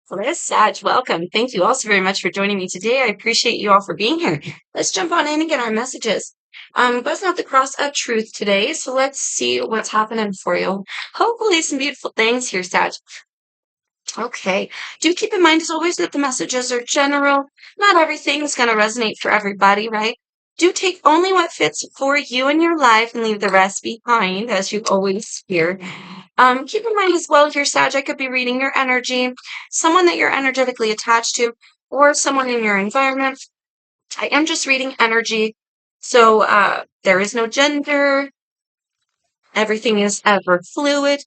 Hello, Sag. Welcome. Thank you all so very much for joining me today. I appreciate you all for being here. Let's jump on in and get our messages. Buzzing out the cross of truth today, so let's see what's happening for you. Hopefully, some beautiful things here, Sag. Okay. Do keep in mind, as always, that the messages are general. Not everything is going to resonate for everybody, right? Do take only what fits for you in your life and leave the rest behind, as you always hear. Keep in mind as well, here, Sag, I could be reading your energy, someone that you're energetically attached to, or someone in your environment. I am just reading energy. So there is no gender. Everything is ever fluid.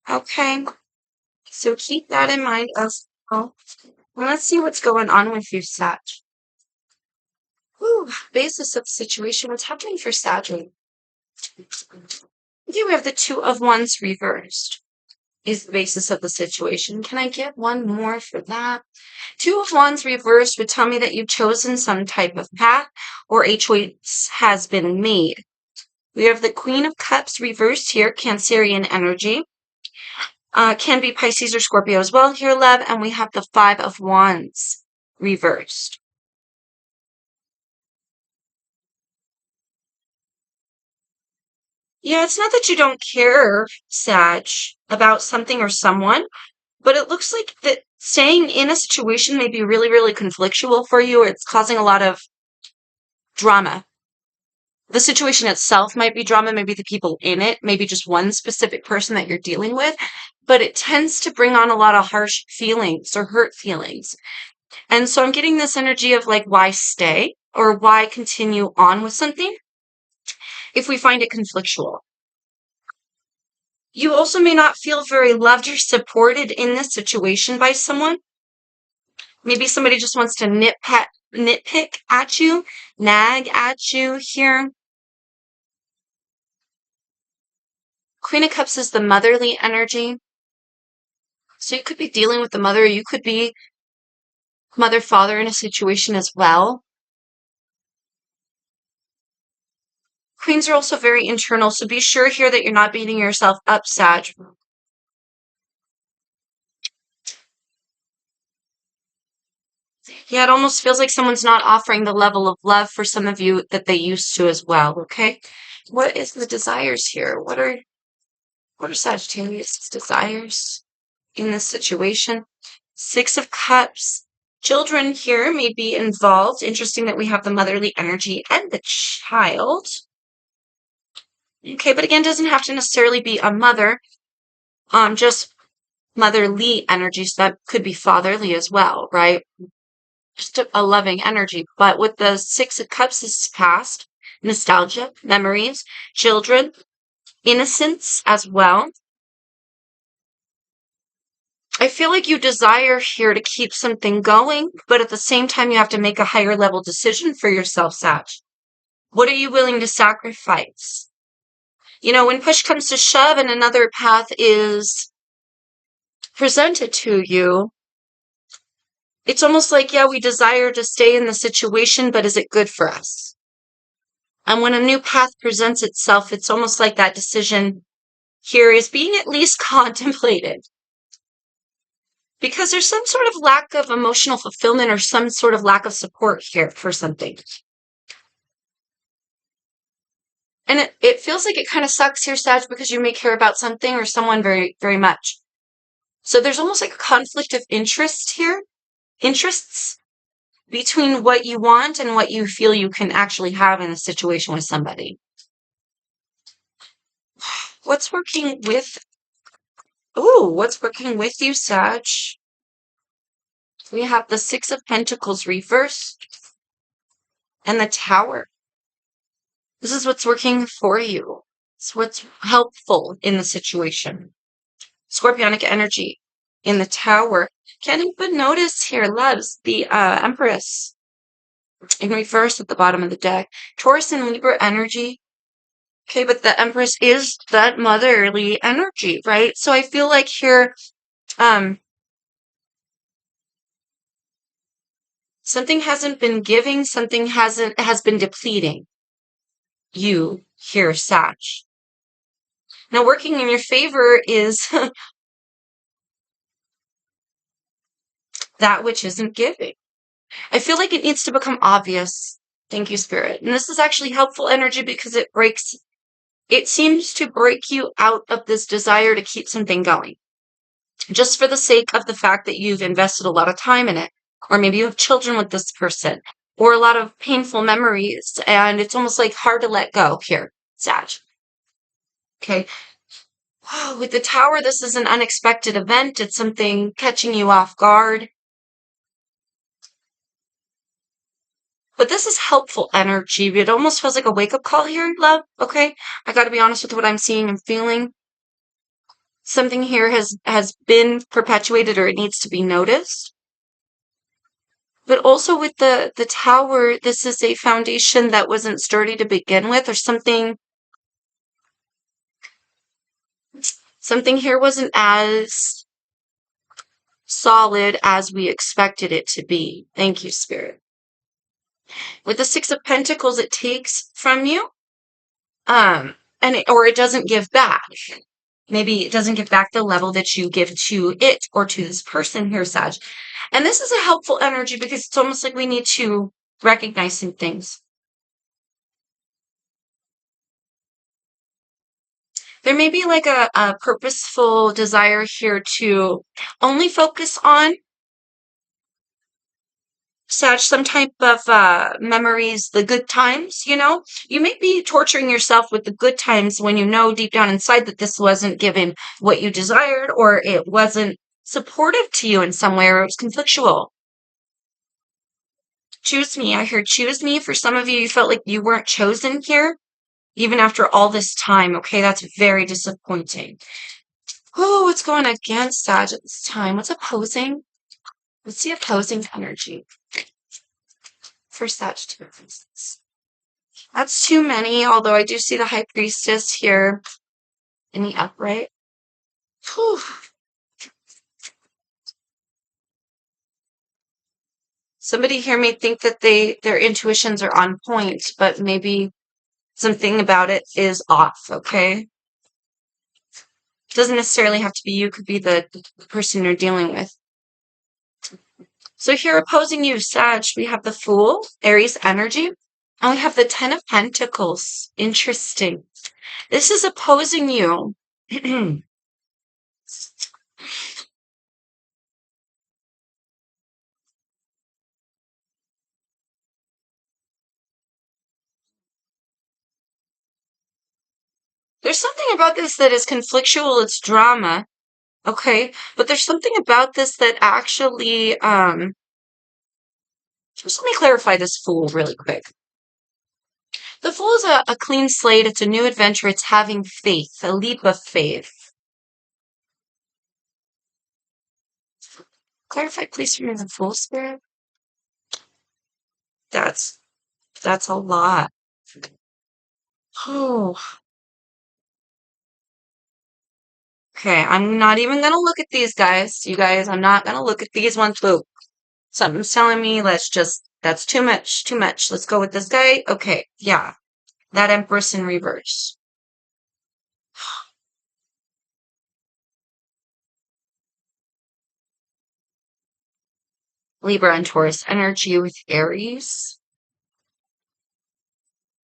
Okay. So keep that in mind as well. Let's see what's going on with you, Sag. Whew, basis of the situation. What's happening for Sag? Okay, we have the Two of Wands reversed. Is the basis of the situation. Can I get one more for that? Two of Wands reversed would tell me that you've chosen some type of path or a choice has been made. We have the Queen of Cups reversed here, Cancerian energy. Can be Pisces or Scorpio as well here, love. And we have the Five of Wands reversed. Yeah, it's not that you don't care, Sag, about something or someone, but it looks like that staying in a situation may be really, really conflictual for you, or it's causing a lot of drama. The situation itself might be drama, maybe the people in it, maybe just one specific person that you're dealing with, but it tends to bring on a lot of harsh feelings or hurt feelings. And so I'm getting this energy of like, why stay or why continue on with something if we find it conflictual? You also may not feel very loved or supported in this situation by someone. Maybe somebody just wants to nitpick at you, nag at you here. Queen of Cups is the motherly energy. So you could be dealing with the mother, you could be mother, father in a situation as well. Queens are also very internal, so be sure here that you're not beating yourself up, Sag. Yeah, it almost feels like someone's not offering the level of love for some of you that they used to as well, okay? What is the desires here? What are Sagittarius' desires in this situation? Six of Cups. Children here may be involved. Interesting that we have the motherly energy and the child. Okay, but again, doesn't have to necessarily be a mother. Just motherly energy, so that could be fatherly as well, right? Just a loving energy. But with the Six of Cups, this is past, nostalgia, memories, children, innocence as well. I feel like you desire here to keep something going, but at the same time, you have to make a higher level decision for yourself, Sag. What are you willing to sacrifice? You know, when push comes to shove and another path is presented to you, it's almost like, yeah, we desire to stay in the situation, but is it good for us? And when a new path presents itself, it's almost like that decision here is being at least contemplated. Because there's some sort of lack of emotional fulfillment or some sort of lack of support here for something. And it feels like it kind of sucks here, Sag, because you may care about something or someone very, very much. So there's almost like a conflict of interest here, interests between what you want and what you feel you can actually have in a situation with somebody. What's working with, what's working with you, Sag? We have the Six of Pentacles reversed and the Tower. This is what's working for you. It's what's helpful in the situation. Scorpionic energy in the Tower. Can't even notice here, loves, the Empress in reverse at the bottom of the deck. Taurus and Libra energy. Okay, but the Empress is that motherly energy, right? So I feel like here, something hasn't been giving, something has been depleting you here, Sag. Now, working in your favor is that which isn't giving. I feel like it needs to become obvious. Thank you, Spirit. And this is actually helpful energy because it seems to break you out of this desire to keep something going, just for the sake of the fact that you've invested a lot of time in it. Or maybe you have children with this person, or a lot of painful memories, and it's almost like hard to let go here, Sag. Okay. With the Tower, this is an unexpected event. It's something catching you off guard. But this is helpful energy. It almost feels like a wake-up call here, love. Okay? I gotta be honest with what I'm seeing and feeling. Something here has been perpetuated, or it needs to be noticed. But also with the Tower, this is a foundation that wasn't sturdy to begin with, or something here wasn't as solid as we expected it to be. Thank you, Spirit. With the Six of Pentacles, it takes from you, or it doesn't give back. Maybe it doesn't give back the level that you give to it or to this person here, Sag. And this is a helpful energy because it's almost like we need to recognize some things. There may be like a purposeful desire here to only focus on, Sag, some type of memories, the good times, you know? You may be torturing yourself with the good times when you know deep down inside that this wasn't given what you desired, or it wasn't supportive to you in some way, or it was conflictual. Choose me. I heard choose me. For some of you, you felt like you weren't chosen here, even after all this time. Okay, that's very disappointing. Oh, what's going against Sag at this time? What's opposing? What's the opposing energy for Sagittarius? That's too many, although I do see the High Priestess here in the upright. Whew. Somebody here may think that their intuitions are on point, but maybe something about it is off, okay? It doesn't necessarily have to be you, it could be the person you're dealing with. So here opposing you, Sag, we have the Fool, Aries energy, and we have the Ten of Pentacles. Interesting. This is opposing you. There's something about this that is conflictual, it's drama, okay? But there's something about this that actually, just let me clarify this Fool really quick. The Fool is a clean slate, it's a new adventure, it's having faith, a leap of faith. Clarify, please, for me, the Fool, Spirit. That's a lot. Oh. Okay, I'm not even gonna look at these guys. You guys, I'm not gonna look at these ones. Boo. Something's telling me that's too much, too much. Let's go with this guy. Okay, yeah. That Empress in reverse. Libra and Taurus energy with Aries.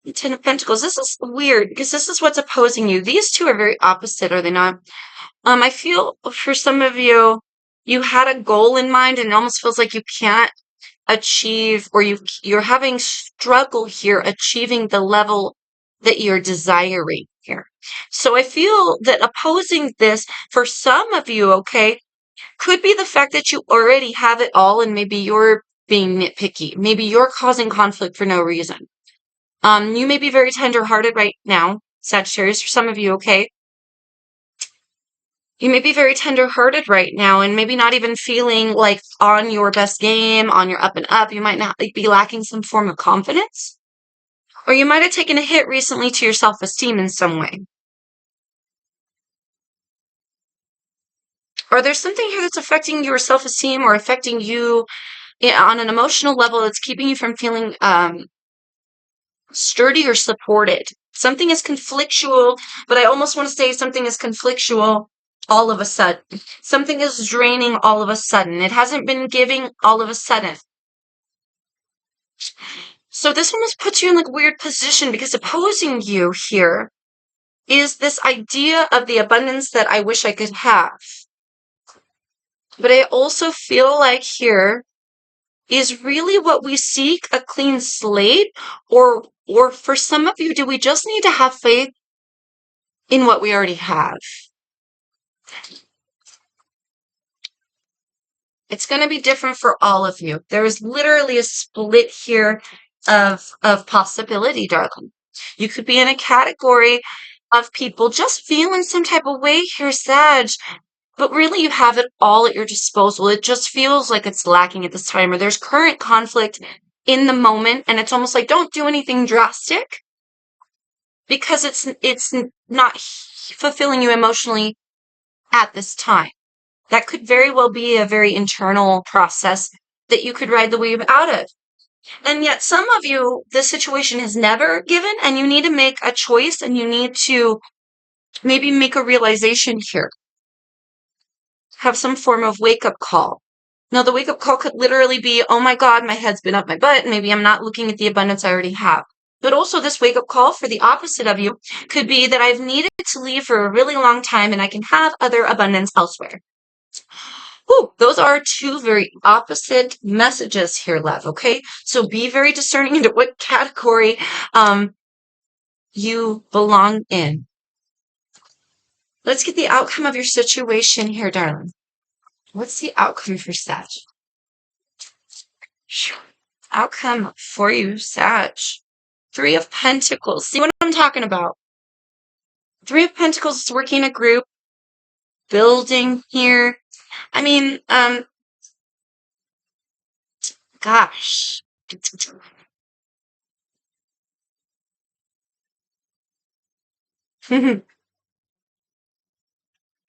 The Ten of Pentacles. This is weird because this is what's opposing you. These two are very opposite, are they not? I feel for some of you, you had a goal in mind and it almost feels like you can't achieve, or you're having struggle here achieving the level that you're desiring here. So I feel that opposing this for some of you, okay, could be the fact that you already have it all and maybe you're being nitpicky. Maybe you're causing conflict for no reason. You may be very tender-hearted right now, Sagittarius, for some of you, okay? You may be very tender-hearted right now and maybe not even feeling like on your best game, on your up and up. You might not be lacking some form of confidence. Or you might have taken a hit recently to your self-esteem in some way. Or there's something here that's affecting your self-esteem or affecting you on an emotional level that's keeping you from feeling sturdy or supported. Something is conflictual, but I almost want to say something is conflictual all of a sudden. Something is draining all of a sudden. It hasn't been giving all of a sudden. So this almost puts you in like a weird position because opposing you here is this idea of the abundance that I wish I could have. But I also feel like here is really what we seek, a clean slate, or for some of you, do we just need to have faith in what we already have? It's going to be different for all of you. There is literally a split here of possibility, darling. You could be in a category of people just feeling some type of way here, Sag, but really you have it all at your disposal. It just feels like it's lacking at this time, or there's current conflict in the moment, and it's almost like don't do anything drastic because it's not fulfilling you emotionally at this time. That could very well be a very internal process that you could ride the wave out of. And yet some of you, this situation has never given, and you need to make a choice, and you need to maybe make a realization here. Have some form of wake-up call. Now, the wake-up call could literally be, oh my God, my head's been up my butt. Maybe I'm not looking at the abundance I already have. But also this wake-up call for the opposite of you could be that I've needed to leave for a really long time and I can have other abundance elsewhere. Whew, those are two very opposite messages here, love, okay? So be very discerning into what category you belong in. Let's get the outcome of your situation here, darling. What's the outcome for Sag? Outcome for you, Sag. Three of Pentacles. See what I'm talking about? Three of Pentacles is working a group, building here. I mean, gosh.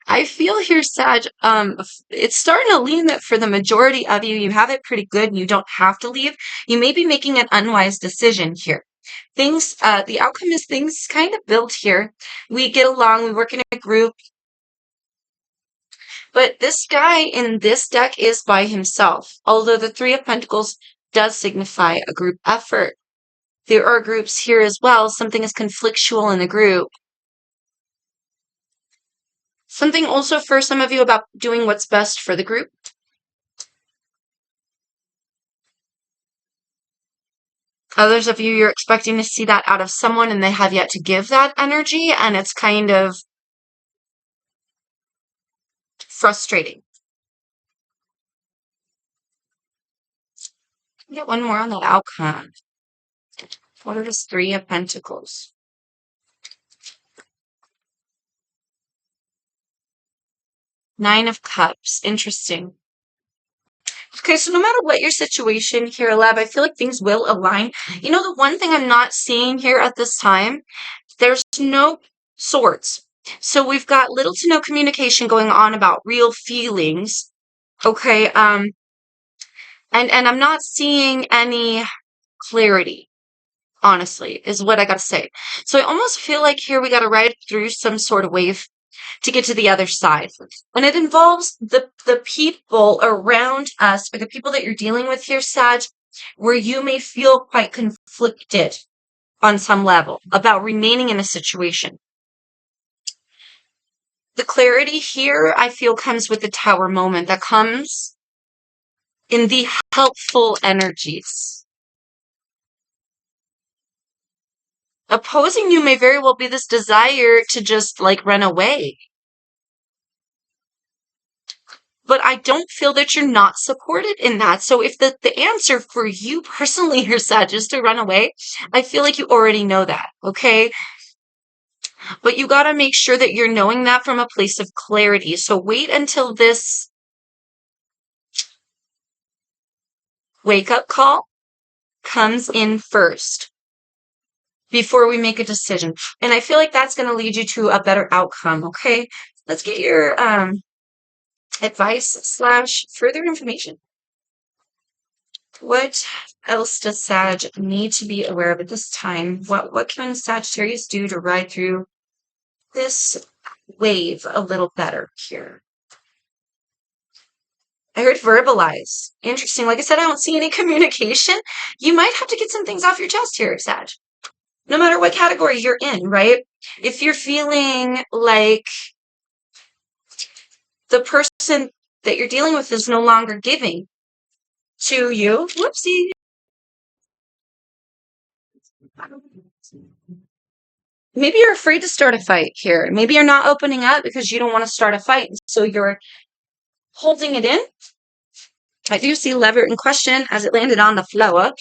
I feel here, Sag, it's starting to lean that for the majority of you, you have it pretty good and you don't have to leave. You may be making an unwise decision here. Things, the outcome is things kind of built here. We get along, we work in a group. But this guy in this deck is by himself, although the Three of Pentacles does signify a group effort. There are groups here as well. Something is conflictual in the group. Something also for some of you about doing what's best for the group. Others of you, you're expecting to see that out of someone and they have yet to give that energy, and it's kind of frustrating. Get one more on that outcome. What is Three of Pentacles? Nine of Cups. Interesting. Okay, so no matter what your situation here, Lab, I feel like things will align. You know, the one thing I'm not seeing here at this time, there's no swords. So we've got little to no communication going on about real feelings. Okay, and I'm not seeing any clarity, honestly, is what I gotta say. So I almost feel like here we gotta ride through some sort of wave to get to the other side. And it involves the people around us, or the people that you're dealing with here, Sag, where you may feel quite conflicted on some level about remaining in a situation. The clarity here, I feel, comes with the Tower moment that comes in the helpful energies. Opposing you may very well be this desire to just like run away. But I don't feel that you're not supported in that. So if the answer for you personally, your Sag, is to run away, I feel like you already know that, okay? But you got to make sure that you're knowing that from a place of clarity. So wait until this wake-up call comes in first before we make a decision. And I feel like that's going to lead you to a better outcome, okay? Let's get your advice / further information. What else does Sag need to be aware of at this time? What can Sagittarius do to ride through this wave a little better here. I heard verbalize. Interesting. Like I said, I don't see any communication. You might have to get some things off your chest here, Sag. No matter what category you're in, right? If you're feeling like the person that you're dealing with is no longer giving to you, whoopsie. Maybe you're afraid to start a fight here. Maybe you're not opening up because you don't want to start a fight. So you're holding it in. I do see lever in question as it landed on the floor.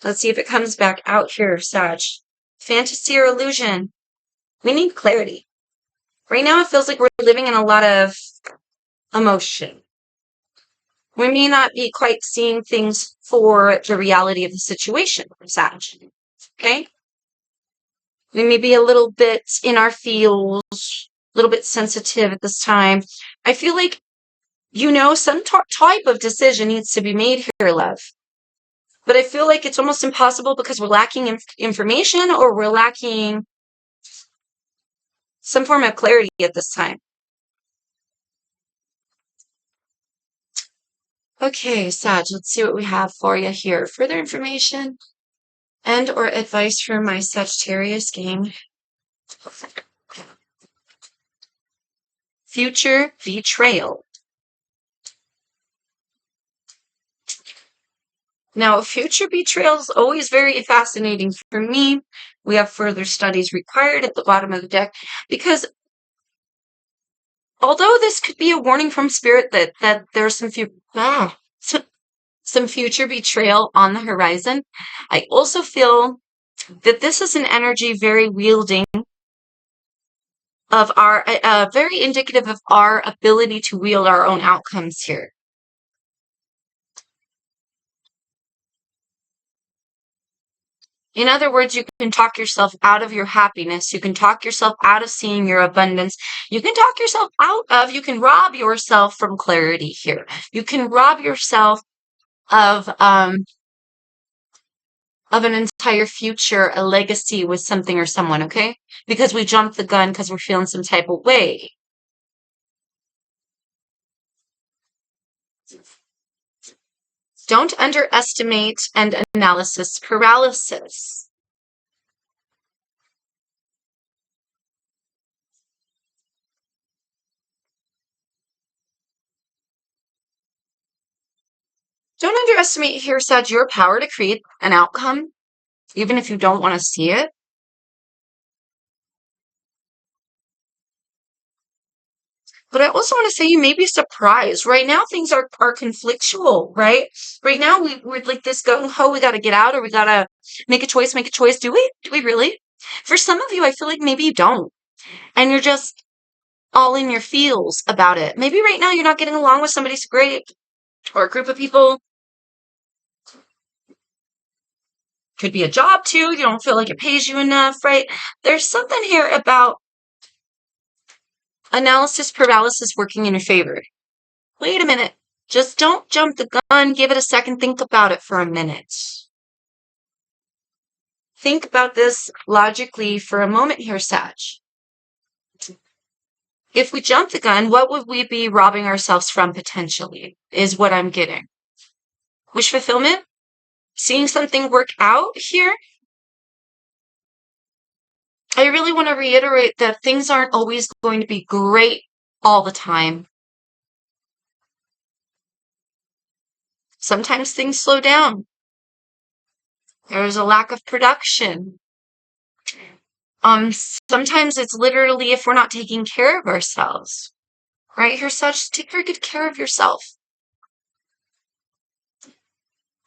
Let's see if it comes back out here, Sag. Fantasy or illusion? We need clarity. Right now, it feels like we're living in a lot of emotion. We may not be quite seeing things for the reality of the situation, Sag. Okay? We may be a little bit in our feels, a little bit sensitive at this time. I feel like, some type of decision needs to be made here, love. But I feel like it's almost impossible because we're lacking information or we're lacking some form of clarity at this time. Okay, Sag, let's see what we have for you here. Further information and or advice from my Sagittarius gang. Future betrayal. Now, future betrayal is always very fascinating for me. We have further studies required at the bottom of the deck because although this could be a warning from spirit that there's some future betrayal on the horizon, I also feel that this is an energy very wielding of our, very indicative of our ability to wield our own outcomes here. In other words, you can talk yourself out of your happiness. You can talk yourself out of seeing your abundance. You can you can rob yourself from clarity here. You can rob yourself of an entire future, a legacy with something or someone, okay? Because we jumped the gun because we're feeling some type of way. Don't underestimate and analysis paralysis. Don't underestimate here, Sag, your power to create an outcome, even if you don't want to see it. But I also want to say you may be surprised. Right now, things are conflictual, right? Right now, we're like this gung ho, we got to get out or we got to make a choice, make a choice. Do we? Do we really? For some of you, I feel like maybe you don't. And you're just all in your feels about it. Maybe right now you're not getting along with somebody's great or a group of people. Could be a job too. You don't feel like it pays you enough, right? There's something here about analysis paralysis working in your favor. Wait a minute. Just don't jump the gun. Give it a second. Think about it for a minute. Think about this logically for a moment here, Sag. If we jump the gun, what would we be robbing ourselves from potentially, is what I'm getting. Wish fulfillment? Seeing something work out here? I really want to reiterate that things aren't always going to be great all the time. Sometimes things slow down. There's a lack of production. Sometimes it's literally if we're not taking care of ourselves. Right here, such take very good care of yourself.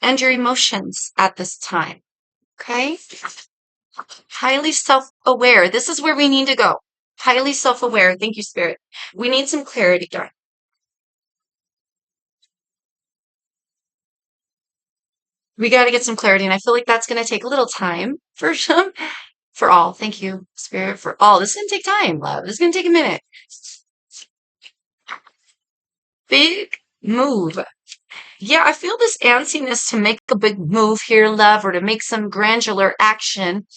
And your emotions at this time. Okay? Highly self-aware. This is where we need to go. Highly self-aware. Thank you, Spirit. We need some clarity, darling. We got to get some clarity, and I feel like that's going to take a little time for all. Thank you, Spirit, for all. This is going to take time, love. This is going to take a minute. Big move. Yeah, I feel this antsiness to make a big move here, love, or to make some granular action.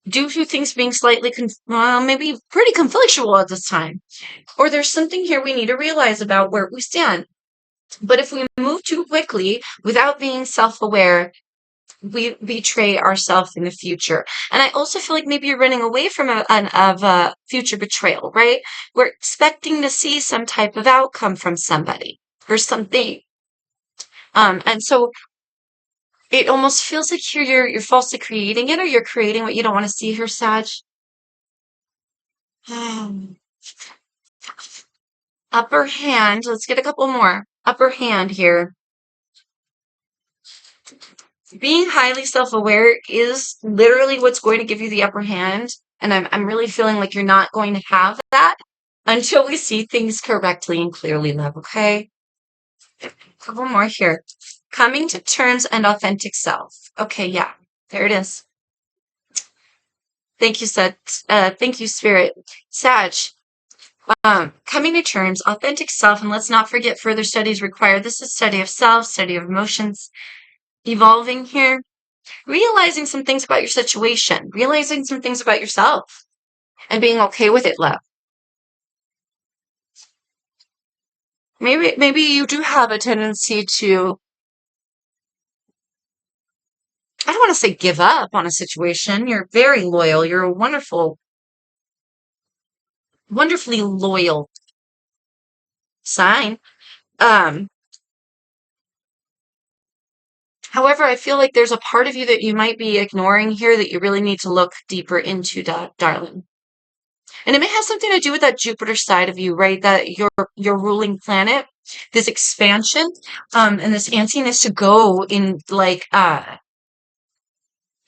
due to things being slightly, maybe pretty conflictual at this time. Or there's something here we need to realize about where we stand. But if we move too quickly without being self-aware, we betray ourselves in the future. And I also feel like maybe you're running away from a future betrayal, right? We're expecting to see some type of outcome from somebody or something. And so it almost feels like you're falsely creating it, or you're creating what you don't want to see here, Sag. Upper hand. Let's get a couple more. Upper hand here. Being highly self-aware is literally what's going to give you the upper hand. And I'm really feeling like you're not going to have that until we see things correctly and clearly, love, okay? A couple more here. Coming to terms and authentic self. Okay, yeah, there it is. Thank you, thank you, Spirit. Sag, coming to terms, authentic self, and let's not forget further studies required. This is study of self, study of emotions, evolving here. Realizing some things about your situation, realizing some things about yourself, and being okay with it, love. Maybe you do have a tendency to, I don't want to say give up on a situation. You're very loyal. You're a wonderfully loyal sign. Um, However, I feel like there's a part of you that you might be ignoring here that you really need to look deeper into, darling. And it may have something to do with that Jupiter side of you, right? That your ruling planet, this expansion, and this antsiness to go in like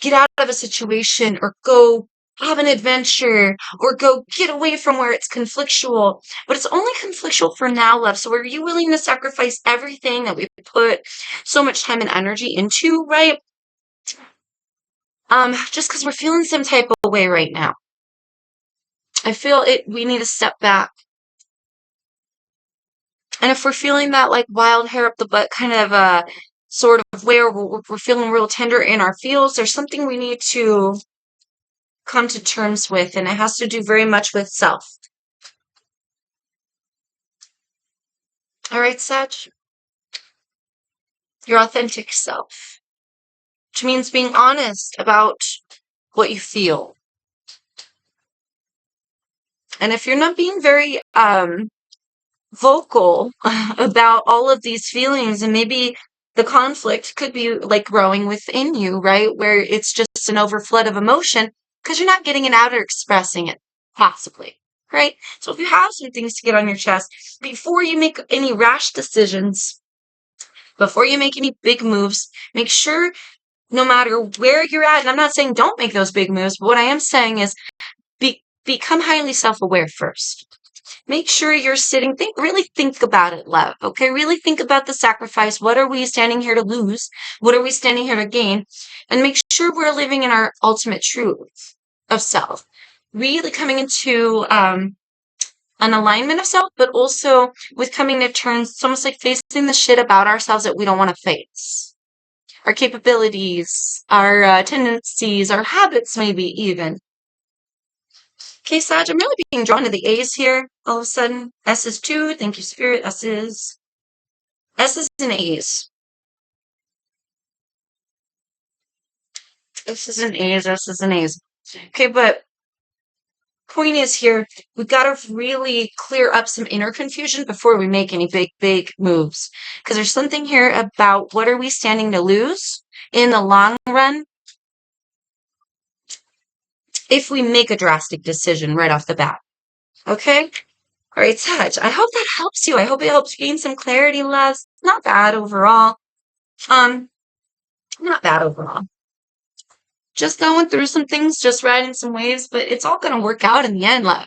get out of a situation or go have an adventure or go get away from where it's conflictual. But it's only conflictual for now, love. So are you willing to sacrifice everything that we put so much time and energy into, right? Just because we're feeling some type of way right now. I feel it we need to step back. And if we're feeling that like wild hair up the butt kind of sort of where we're feeling real tender in our feels, there's something we need to come to terms with, and it has to do very much with self. All right, Sag? Your authentic self, which means being honest about what you feel. And if you're not being very vocal about all of these feelings, and maybe the conflict could be like growing within you, right? Where it's just an overflood of emotion because you're not getting it out or expressing it possibly, right? So if you have some things to get on your chest, before you make any rash decisions, before you make any big moves, make sure no matter where you're at, and I'm not saying don't make those big moves, but what I am saying is become highly self-aware first. Make sure you're sitting, really think about it, love, okay? Really think about the sacrifice. What are we standing here to lose? What are we standing here to gain? And make sure we're living in our ultimate truth of self. Really coming into an alignment of self, but also with coming to terms, it's almost like facing the shit about ourselves that we don't want to face. Our capabilities, our tendencies, our habits, maybe even. Okay, Sag, I'm really being drawn to the A's here all of a sudden. S is 2. Thank you, Spirit. S is an A's. S is an A's. S is an A's. Okay, but point is here, we've got to really clear up some inner confusion before we make any big moves. Because there's something here about what are we standing to lose in the long run if we make a drastic decision right off the bat. Okay? All right, Sag, I hope that helps you. I hope it helps you gain some clarity, Les. Not bad overall. Not bad overall. Just going through some things, just riding some waves, but it's all going to work out in the end, love.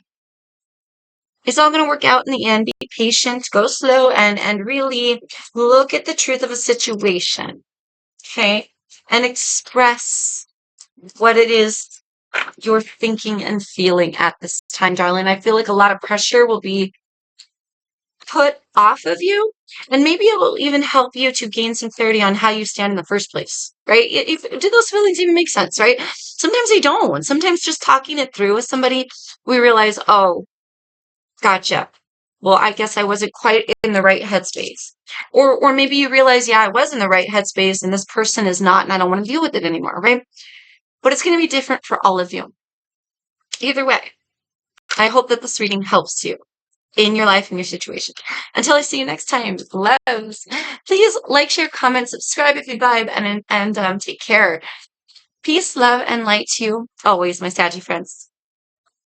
It's all going to work out in the end. Be patient, go slow, and really look at the truth of a situation. Okay? And express what it is you're thinking and feeling at this time, darling. I feel like a lot of pressure will be put off of you, and maybe it will even help you to gain some clarity on how you stand in the first place, right? Do those feelings even make sense, right? Sometimes they don't. Sometimes just talking it through with somebody, we realize, oh, gotcha. Well, I guess I wasn't quite in the right headspace. Or maybe you realize, yeah, I was in the right headspace and this person is not, and I don't want to deal with it anymore, right? But it's going to be different for all of you. Either way, I hope that this reading helps you in your life and your situation. Until I see you next time, loves. Please like, share, comment, subscribe if you vibe, and take care. Peace, love, and light to you always, my Saggy friends.